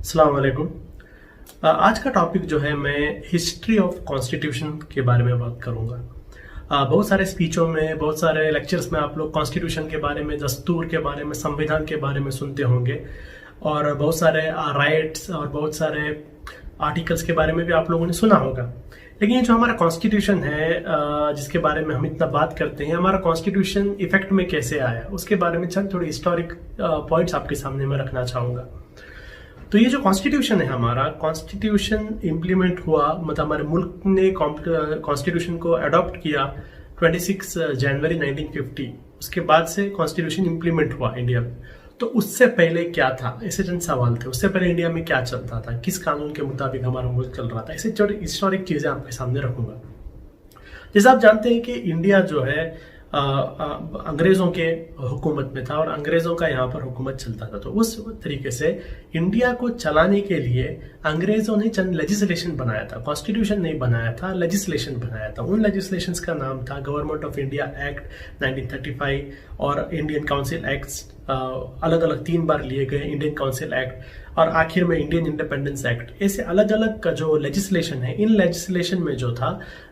अस्सलाम वालेकुम। आज का टॉपिक जो है मैं हिस्ट्री ऑफ कॉन्स्टिट्यूशन के बारे में बात करूंगा। बहुत सारे स्पीचों में, बहुत सारे लेक्चर्स में आप लोग कॉन्स्टिट्यूशन के बारे में, दस्तूर के बारे में, संविधान के बारे में सुनते होंगे और बहुत सारे राइट्स और बहुत सारे आर्टिकल्स के बारे में भी आप लोगों ने सुना होगा। लेकिन ये जो हमारा कॉन्स्टिट्यूशन है जिसके बारे में हम इतना बात करते हैं, हमारा कॉन्स्टिट्यूशन इफेक्ट में कैसे आया, उसके बारे में चंद थोड़ी हिस्टोरिक पॉइंट्स आपके सामने मैं रखना चाहूंगा। तो ये जो कॉन्स्टिट्यूशन है, हमारा कॉन्स्टिट्यूशन इम्प्लीमेंट हुआ, मतलब हमारे मुल्क ने कॉन्स्टिट्यूशन को अडॉप्ट किया 26 जनवरी 1950। उसके बाद से कॉन्स्टिट्यूशन इम्प्लीमेंट हुआ इंडिया में। तो उससे पहले क्या था, ऐसे चंद सवाल थे। उससे पहले इंडिया में क्या चलता था, किस कानून के मुताबिक हमारा मुल्क चल रहा था, ऐसे छोटी हिस्टोरिक चीजें आपके सामने रखूंगा। जैसे आप जानते हैं कि इंडिया जो है अंग्रेजों के हुकूमत में था और अंग्रेजों का यहाँ पर हुकूमत चलता था। तो उस तरीके से इंडिया को चलाने के लिए अंग्रेजों ने चंद लेजिस्लेशन बनाया था। कॉन्स्टिट्यूशन नहीं बनाया था, लेजिस्लेशन बनाया था। उन लेजिस्लेशंस का नाम था गवर्नमेंट ऑफ इंडिया एक्ट 1935 और इंडियन काउंसिल एक्ट्स। अलग अलग 3 बार लिए गए इंडियन काउंसिल एक्ट और आखिर में इंडियन इंडिपेंडेंस एक्ट। ऐसे अलग अलग का जो लेजिस्लेशन है, इन लेजिस्लेशन में जो था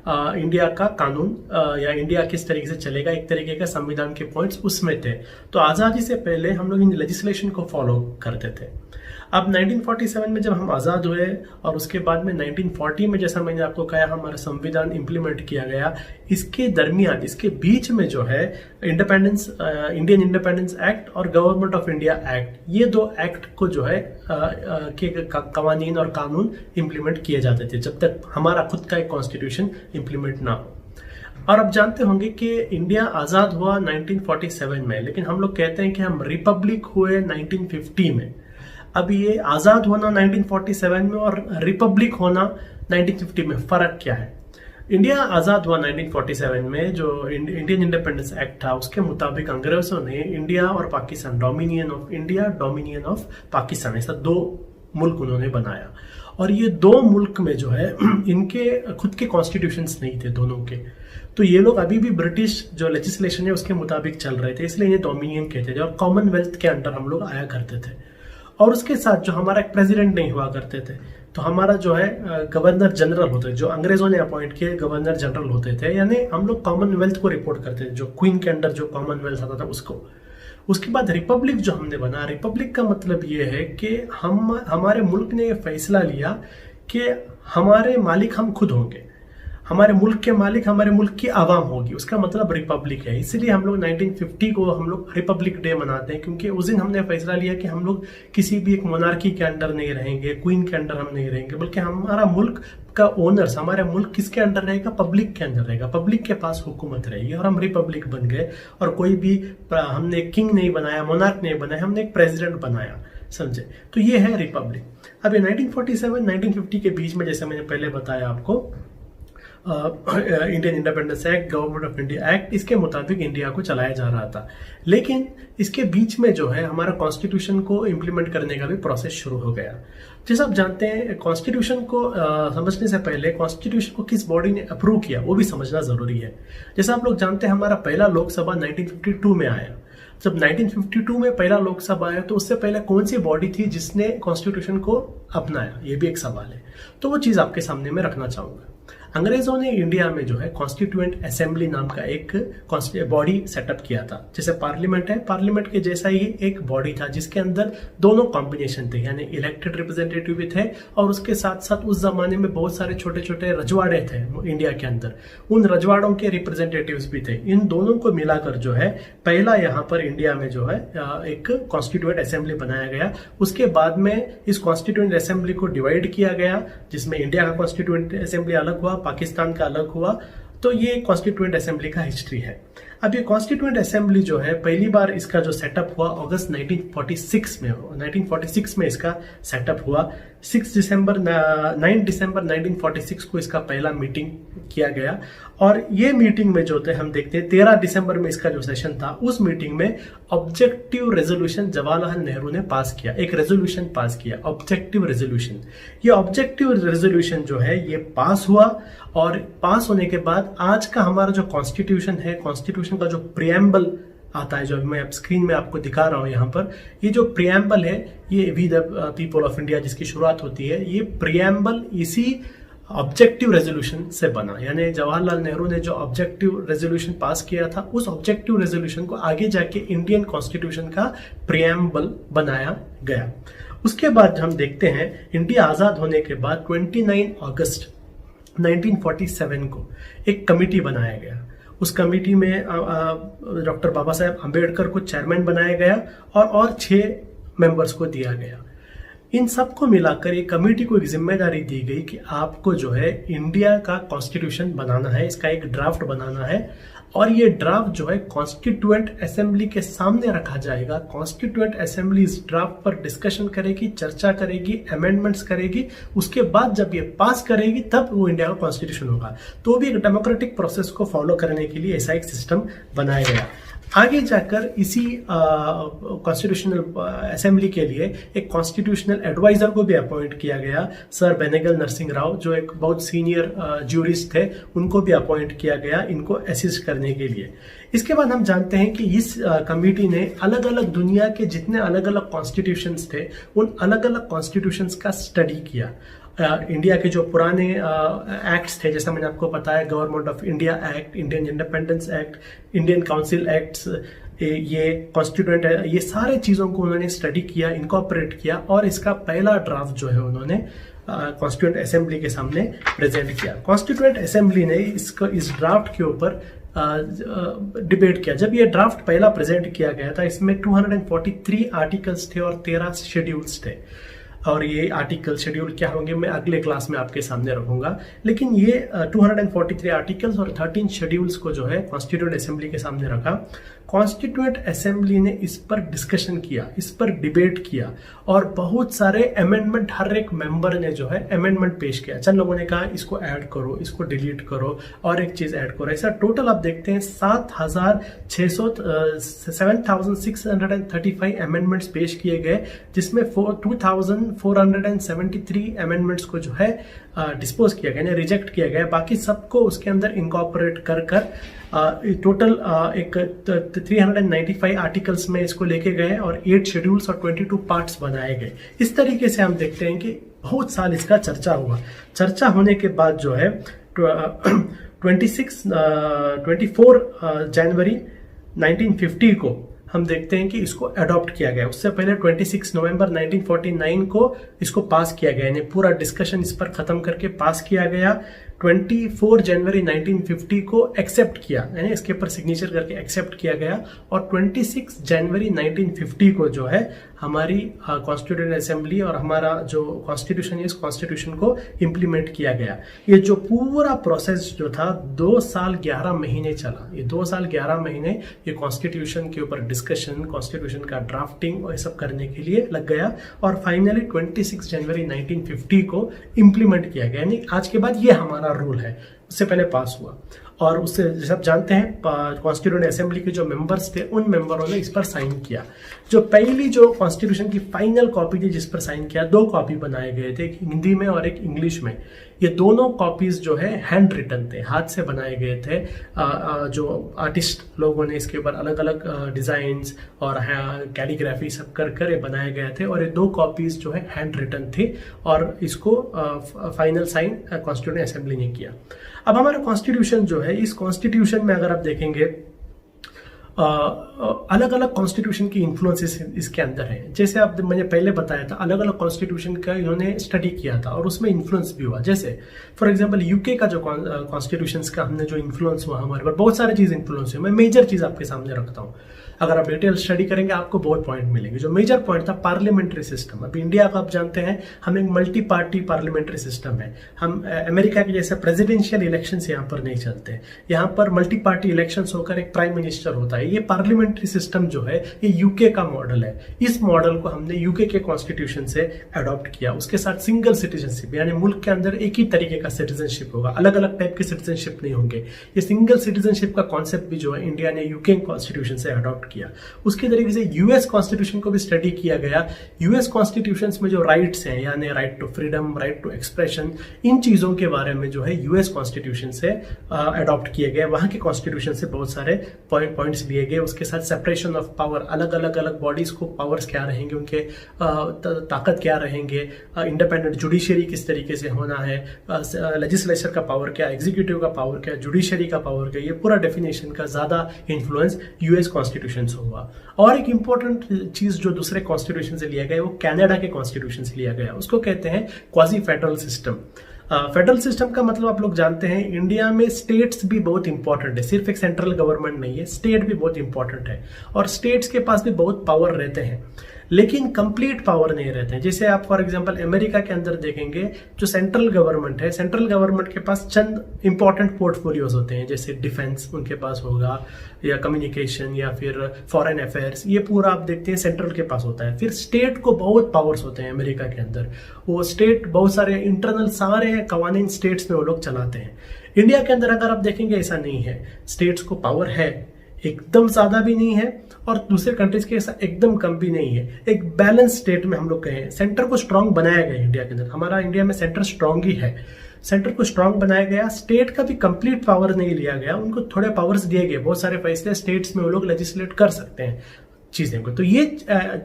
इंडिया का कानून या इंडिया किस तरीके से चलेगा, एक तरीके का संविधान के पॉइंट्स उसमें थे। तो आज़ादी से पहले हम लोग इन लेजिस्लेशन को फॉलो करते थे। अब 1947 में जब हम आज़ाद हुए और उसके बाद में 1940 में, जैसा मैंने आपको कहा, हमारा संविधान इम्प्लीमेंट किया गया। इसके दरमियान, इसके बीच में जो है इंडियन इंडिपेंडेंस एक्ट और गवर्नमेंट ऑफ इंडिया एक्ट, ये 2 एक्ट को जो है के कवानीन और कानून इम्प्लीमेंट किए जाते थे जब तक हमारा खुद का एक कॉन्स्टिट्यूशन इम्प्लीमेंट ना हो। और अब जानते होंगे कि इंडिया आज़ाद हुआ 1947 में, लेकिन हम लोग कहते हैं कि हम रिपब्लिक हुए 1950 में। अब ये आज़ाद होना 1947 में और रिपब्लिक होना 1950 में फ़र्क क्या है? इंडिया आज़ाद हुआ 1947 में, जो इंडियन इंडिपेंडेंस एक्ट था, उसके मुताबिक अंग्रेजों ने इंडिया और Pakistan, dominion of India, dominion of Pakistan, ऐसा 2 मुल्क उन्होंने बनाया। और ये 2 मुल्क में जो है इनके खुद के कॉन्स्टिट्यूशंस नहीं थे दोनों के। तो ये लोग अभी भी ब्रिटिश जो लेजिस्लेशन है उसके मुताबिक चल रहे थे, इसलिए इन्हें डोमिनियन कहते थे और कॉमनवेल्थ के अंडर हम लोग आया करते थे। और उसके साथ जो हमारा एक प्रेसिडेंट नहीं हुआ करते थे, तो हमारा जो है गवर्नर जनरल होते, जो अंग्रेजों ने अपॉइंट किए गवर्नर जनरल होते थे, यानी हम लोग कॉमनवेल्थ को रिपोर्ट करते थे, जो क्वीन के अंडर जो कॉमनवेल्थ आता था उसको। उसके बाद रिपब्लिक जो हमने बना, रिपब्लिक का मतलब ये है कि हमारे मुल्क ने फैसला लिया कि हमारे मालिक हम खुद होंगे, हमारे मुल्क के मालिक हमारे मुल्क की आवाम होगी, उसका मतलब रिपब्लिक है। इसलिए हम लोग 1950 को हम लोग रिपब्लिक डे मनाते हैं, क्योंकि उस दिन हमने फैसला लिया कि हम लोग किसी भी एक मोनार्की के अंडर नहीं रहेंगे, क्वीन के अंडर हम नहीं रहेंगे, बल्कि हमारा मुल्क का ओनर्स, हमारा मुल्क किसके अंडर रहेगा, पब्लिक के अंदर रहेगा, पब्लिक के पास हुकूमत रहेगी। और हम रिपब्लिक बन गए और कोई भी हमने किंग नहीं बनाया, मोनार्क नहीं बनाया, हमने एक प्रेसिडेंट बनाया, समझे? तो ये है रिपब्लिक। अब ये 1947 1950 के बीच में, जैसे मैंने पहले बताया आपको, Indian independence act, government of India act, इसके मुताबिक इंडिया को चलाया जा रहा था। लेकिन इसके बीच में जो है हमारा कॉन्स्टिट्यूशन को इम्प्लीमेंट करने का भी प्रोसेस शुरू हो गया। जैसे आप जानते हैं, कॉन्स्टिट्यूशन को समझने से पहले कॉन्स्टिट्यूशन को किस बॉडी ने अप्रूव किया वो भी समझना जरूरी है। जैसे आप लोग जानते हैं, हमारा पहला लोकसभा 1952 में आया। जब 1952 में पहला लोकसभा आया तो उससे पहले कौन सी बॉडी थी जिसने कॉन्स्टिट्यूशन को अपनाया, ये भी एक सवाल है। तो वो चीज आपके सामने में रखना चाहूंगा। अंग्रेजों ने इंडिया में जो है कॉन्स्टिट्यूएंट असेंबली नाम का एक बॉडी सेटअप किया था। जैसे पार्लियामेंट है, पार्लियामेंट के जैसा ही एक बॉडी था जिसके अंदर दोनों कॉम्बिनेशन थे, यानी इलेक्टेड रिप्रेजेंटेटिव भी थे और उसके साथ साथ उस जमाने में बहुत सारे छोटे छोटे रजवाड़े थे इंडिया के अंदर, उन रजवाड़ों के रिप्रेजेंटेटिव्स भी थे। इन दोनों को मिलाकर जो है पहला यहाँ पर इंडिया में जो है एक कॉन्स्टिट्यूएंट असेंबली बनाया गया। उसके बाद में इस कॉन्स्टिट्यूएंट असेंबली को डिवाइड किया गया, जिसमें इंडिया का कॉन्स्टिट्यूएंट असेंबली अलग हुआ, पाकिस्तान का अलग हुआ। तो ये कॉन्स्टिट्यूएंट असेंबली का हिस्ट्री है। अब ये कॉन्स्टिट्यूएंट असेंबली जो है पहली बार इसका जो सेटअप हुआ अगस्त 1946 में, 1946 में इसका सेटअप हुआ। 9 दिसंबर 1946 को इसका पहला मीटिंग किया गया और ये मीटिंग में जो थे हम देखते हैं 13 दिसंबर में इसका जो सेशन था, उस मीटिंग में ऑब्जेक्टिव रेजोल्यूशन जवाहरलाल नेहरू ने पास किया, एक रेजोल्यूशन पास किया, ऑब्जेक्टिव रेजोल्यूशन। ये ऑब्जेक्टिव रेजोल्यूशन जो है ये पास हुआ और पास होने के बाद आज का हमारा जो कॉन्स्टिट्यूशन है, कॉन्स्टिट्यूशन का जो प्रियम्बल आता है, जो मैं स्क्रीन में आपको दिखा रहा हूं यहाँ पर, ये जो प्रियम्बल है, ये we the people of India जिसकी शुरुआत होती है, ये प्रियम्बल इसी ऑब्जेक्टिव रेजोल्यूशन से बना। यानी जवाहरलाल नेहरू ने जो ऑब्जेक्टिव रेजोल्यूशन पास किया था, उस ऑब्जेक्टिव रेजोल्यूशन को आगे जाके इंडियन कॉन्स्टिट्यूशन का प्रियम्बल बनाया गया। उसके बाद हम देखते हैं इंडिया आजाद होने के बाद 29 अगस्त 1947 को एक कमिटी बनाया गया। उस कमिटी में डॉक्टर बाबा साहेब अंबेडकर को चेयरमैन बनाया गया और 6 मेंबर्स को दिया गया। इन सबको मिलाकर एक कमेटी को एक जिम्मेदारी दी गई कि आपको जो है इंडिया का कॉन्स्टिट्यूशन बनाना है, इसका एक ड्राफ्ट बनाना है, और ये ड्राफ्ट जो है कॉन्स्टिट्यूएंट असेंबली के सामने रखा जाएगा। कॉन्स्टिट्यूएंट असेंबली इस ड्राफ्ट पर डिस्कशन करेगी, चर्चा करेगी, अमेंडमेंट्स करेगी। उसके बाद जब ये पास करेगी तब वो इंडिया का कॉन्स्टिट्यूशन होगा। तो भी एक डेमोक्रेटिक प्रोसेस को फॉलो करने के लिए ऐसा एक सिस्टम बनाया गया। आगे जाकर इसी कॉन्स्टिट्यूशनल असेंबली के लिए एक कॉन्स्टिट्यूशनल एडवाइजर को भी अपॉइंट किया गया, सर बेनेगल नरसिंह राव, जो एक बहुत सीनियर ज्यूरिस्ट थे, उनको भी अपॉइंट किया गया इनको असिस्ट करने के लिए। इसके बाद हम जानते हैं कि इस कमेटी ने अलग अलग दुनिया के जितने अलग अलग कॉन्स्टिट्यूशंस थे, उन अलग अलग कॉन्स्टिट्यूशंस का स्टडी किया। इंडिया के जो पुराने एक्ट्स थे, जैसा मैंने आपको बताया, government of India act, Indian independence act, Indian council acts, ये कॉन्स्टिट्यूएंट है, ये सारे चीज़ों को उन्होंने स्टडी किया, इनकॉर्पोरेट किया, और इसका पहला ड्राफ्ट जो है उन्होंने कॉन्स्टिट्यूएंट असेंबली के सामने प्रेजेंट किया। कॉन्स्टिट्यूएंट असेंबली ने इस ड्राफ्ट के ऊपर डिबेट किया। जब ये ड्राफ्ट पहला प्रेजेंट किया गया था, इसमें 243 आर्टिकल्स थे और 13 शेड्यूल्स थे। और ये आर्टिकल शेड्यूल क्या होंगे मैं अगले क्लास में आपके सामने रखूंगा। लेकिन ये 243 आर्टिकल्स और 13 शेड्यूल्स को जो है कॉन्स्टिट्यूएंट असेंबली के सामने रखा। कॉन्स्टिट्यूएंट असेंबली ने इस पर डिस्कशन किया, इस पर डिबेट किया, और बहुत सारे अमेंडमेंट, हर एक मेंबर ने जो है अमेंडमेंट पेश किया। चंद लोगों ने कहा इसको ऐड करो, इसको डिलीट करो, और एक चीज ऐड करो। ऐसा टोटल आप देखते हैं 7,635 अमेंडमेंट्स पेश किए गए, जिसमें 2,473 अमेंडमेंट्स को जो है डिस्पोज किया गया, रिजेक्ट किया गया। बाकी सबको उसके अंदर इनकॉर्पोरेट कर टोटल एक 395 आर्टिकल्स में इसको लेके गए, और 8 शेड्यूल्स और 22 पार्ट्स बनाए गए। इस तरीके से हम देखते हैं कि बहुत साल इसका चर्चा हुआ। चर्चा होने के बाद जो है 24 जनवरी 1950 को हम देखते हैं कि इसको अडॉप्ट किया गया। उससे पहले 26 नवंबर 1949 को इसको पास किया गया, यानी पूरा डिस्कशन इस पर खत्म करके पास किया गया। 24 जनवरी 1950 को एक्सेप्ट किया, यानी इसके ऊपर सिग्नेचर करके एक्सेप्ट किया गया, और 26 जनवरी 1950 को जो है हमारी कॉन्स्टिट्यूएंट असेंबली और हमारा जो कॉन्स्टिट्यूशन है, इस कॉन्स्टिट्यूशन को इम्प्लीमेंट किया गया। ये जो पूरा प्रोसेस जो था 2 साल 11 महीने चला। ये 2 साल 11 महीने ये कॉन्स्टिट्यूशन के ऊपर डिस्कशन, कॉन्स्टिट्यूशन का ड्राफ्टिंग और ये सब करने के लिए लग गया, और फाइनली 26 जनवरी 1950 को इम्प्लीमेंट किया गया। यानी आज के बाद ये हमारा रूल है, उससे पहले पास हुआ। और उससे सब जानते हैं कॉन्स्टिट्यूएंट असेंबली के जो मेंबर्स थे, उन मेंबरों ने इस पर साइन किया। जो पहली जो कॉन्स्टिट्यूशन की फाइनल कॉपी थी जिस पर साइन किया, 2 कॉपी बनाए गए थे, एक हिंदी में और एक इंग्लिश में। ये दोनों कॉपीज जो है हैंड रिटन थे, हाथ से बनाए गए थे। जो आर्टिस्ट लोगों ने इसके ऊपर अलग अलग डिजाइन्स और कैलीग्राफी सब कर बनाए गए थे, और ये 2 कॉपीज जो है हैंड रिटन थे, और इसको फाइनल साइन कॉन्स्टिट्यूएंट असेंबली ने किया। अब हमारा कॉन्स्टिट्यूशन जो है, इस कॉन्स्टिट्यूशन में अगर आप देखेंगे अलग अलग कॉन्स्टिट्यूशन की इन्फ्लुएंसेस इसके अंदर है। जैसे आप मैंने पहले बताया था, अलग अलग कॉन्स्टिट्यूशन का इन्होंने स्टडी किया था और उसमें इन्फ्लुएंस भी हुआ। जैसे फॉर एग्जांपल यूके का जो कॉन्स्टिट्यूशन का हमने जो इन्फ्लुएंस हुआ हमारे पर, बहुत सारी चीज इन्फ्लुएंस हुई। मैं मेजर चीज आपके सामने रखता हूँ। अगर आप डिटेल स्टडी करेंगे आपको बहुत पॉइंट मिलेंगे। जो मेजर पॉइंट था पार्लियामेंट्री सिस्टम। अब इंडिया का आप जानते हैं हम एक मल्टी पार्टी पार्लियामेंट्री सिस्टम है। हम अमेरिका के जैसे प्रेसिडेंशियल इलेक्शंस यहाँ पर नहीं चलते। यहाँ पर मल्टी पार्टी इलेक्शंस होकर एक प्राइम मिनिस्टर होता है। ये पार्लियामेंट्री सिस्टम जो है ये यूके का मॉडल है। इस मॉडल को हमने यूके के कॉन्स्टिट्यूशन से अडॉप्ट किया। उसके साथ सिंगल सिटीजनशिप, यानी मुल्क के अंदर एक ही तरीके का सिटीजनशिप होगा, अलग अलग टाइप के सिटीजनशिप नहीं होंगे। ये सिंगल सिटीजनशिप का कॉन्सेप्ट भी जो है इंडिया ने यूके कॉन्स्टिट्यूशन से अडॉप्ट किया। उसके तरीके से यूएस कॉन्स्टिट्यूशन को भी स्टडी किया गया। यूएस कॉन्स्टिट्यूशन में जो राइट्स हैं, यानी right to freedom, right to expression, इन चीजों के बारे में जो है यूएस कॉन्स्टिट्यूशन से अडॉप्ट किए गए। वहां के कॉन्स्टिट्यूशन से बहुत सारे पॉइंट्स लिए गए, उसके साथ सेपरेशन ऑफ पावर, अलग अलग बॉडीज को पावर्स क्या रहेंगे, उनके ताकत क्या रहेंगे, इंडिपेंडेंट जुडिशरी किस तरीके से होना है, लेजिस्लेचर का पावर क्या, एग्जीक्यूटिव का पावर क्या, जुडिशरी का पावर क्या, ये पूरा डेफिनेशन का ज्यादा इन्फ्लुएंस यूएस कॉन्स्टिट्यूशन से हुआ। और एक इंपॉर्टेंट चीज जो दूसरे कॉन्स्टिट्यूशन से लिया गया वो कनाडा के कॉन्स्टिट्यूशन से लिया गया, उसको कहते हैं quasi federal system. Federal system का मतलब आप लोग जानते हैं, इंडिया में स्टेट्स भी बहुत इंपॉर्टेंट है, सिर्फ एक सेंट्रल गवर्नमेंट नहीं है, स्टेट भी बहुत इंपॉर्टेंट है और स्टेट्स के पास भी बहुत पावर रहते हैं, लेकिन कंप्लीट पावर नहीं रहते हैं। जैसे आप फॉर एग्जांपल अमेरिका के अंदर देखेंगे, जो सेंट्रल गवर्नमेंट है, सेंट्रल गवर्नमेंट के पास चंद इंपॉर्टेंट पोर्टफोलियोज होते हैं, जैसे डिफेंस उनके पास होगा, या कम्युनिकेशन, या फिर फॉरेन अफेयर्स, ये पूरा आप देखते हैं सेंट्रल के पास होता है। फिर स्टेट को बहुत पावर्स होते हैं अमेरिका के अंदर, वो स्टेट बहुत सारे इंटरनल सारे कवानीन स्टेट्स में वो लोग चलाते हैं। इंडिया के अंदर अगर आप देखेंगे ऐसा नहीं है, स्टेट्स को पावर है, एकदम ज्यादा भी नहीं है और दूसरे कंट्रीज के ऐसा एकदम कम भी नहीं है, एक बैलेंस स्टेट में हम लोग कहें। सेंटर को स्ट्रांग बनाया गया इंडिया के अंदर, हमारा इंडिया में सेंटर स्ट्रांग ही है, सेंटर को स्ट्रांग बनाया गया, स्टेट का भी कंप्लीट पावर नहीं लिया गया, उनको थोड़े पावर्स दिए गए, बहुत सारे फैसले स्टेट्स में वो लोग लेजिस्लेट कर सकते हैं चीजें को। तो ये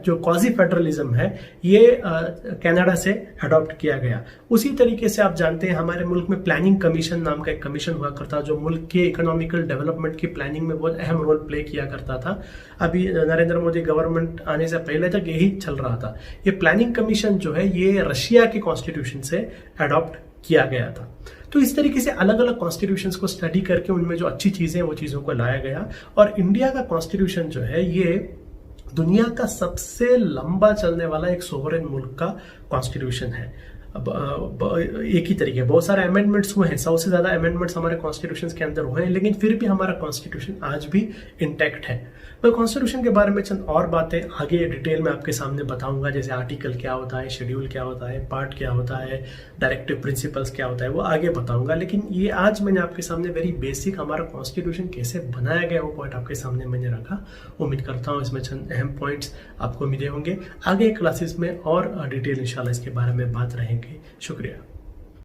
जो क्वाजी फेडरलिज्म है ये कनाडा से अडॉप्ट किया गया। उसी तरीके से आप जानते हैं हमारे मुल्क में प्लानिंग कमीशन नाम का एक कमीशन हुआ करता, जो मुल्क के इकोनॉमिकल डेवलपमेंट की प्लानिंग में बहुत अहम रोल प्ले किया करता था। अभी नरेंद्र मोदी गवर्नमेंट आने से पहले तक यही चल रहा था। ये प्लानिंग कमीशन जो है ये रशिया के कॉन्स्टिट्यूशन से अडॉप्ट किया गया था। तो इस तरीके से अलग अलग कॉन्स्टिट्यूशंस को स्टडी करके उनमें जो अच्छी चीजें वो चीजों को लाया गया। और इंडिया का कॉन्स्टिट्यूशन जो है ये दुनिया का सबसे लंबा चलने वाला एक सोवरेन मुल्क का कॉन्स्टिट्यूशन है। अब एक ही तरीके बहुत सारे अमेंडमेंट्स हुए हैं, 100 से ज्यादा अमेंडमेंट्स हमारे कॉन्स्टिट्यूशन के अंदर हुए हैं, लेकिन फिर भी हमारा कॉन्स्टिट्यूशन आज भी इंटैक्ट है। मैं कॉन्स्टिट्यूशन के बारे में चंद और बातें आगे डिटेल में आपके सामने बताऊंगा, जैसे आर्टिकल क्या होता है, शेड्यूल क्या होता है, पार्ट क्या होता है, डायरेक्टिव प्रिंसिपल्स क्या होता है, वो आगे बताऊंगा। लेकिन ये आज मैंने आपके सामने वेरी बेसिक हमारा कॉन्स्टिट्यूशन कैसे बनाया गया वो पॉइंट आपके सामने मैंने रखा। उम्मीद करता हूँ इसमें चंद अहम पॉइंट्स आपको मिले होंगे। आगे क्लासेस में और डिटेल इंशाल्लाह इसके बारे में बात रहेंगे। शुक्रिया।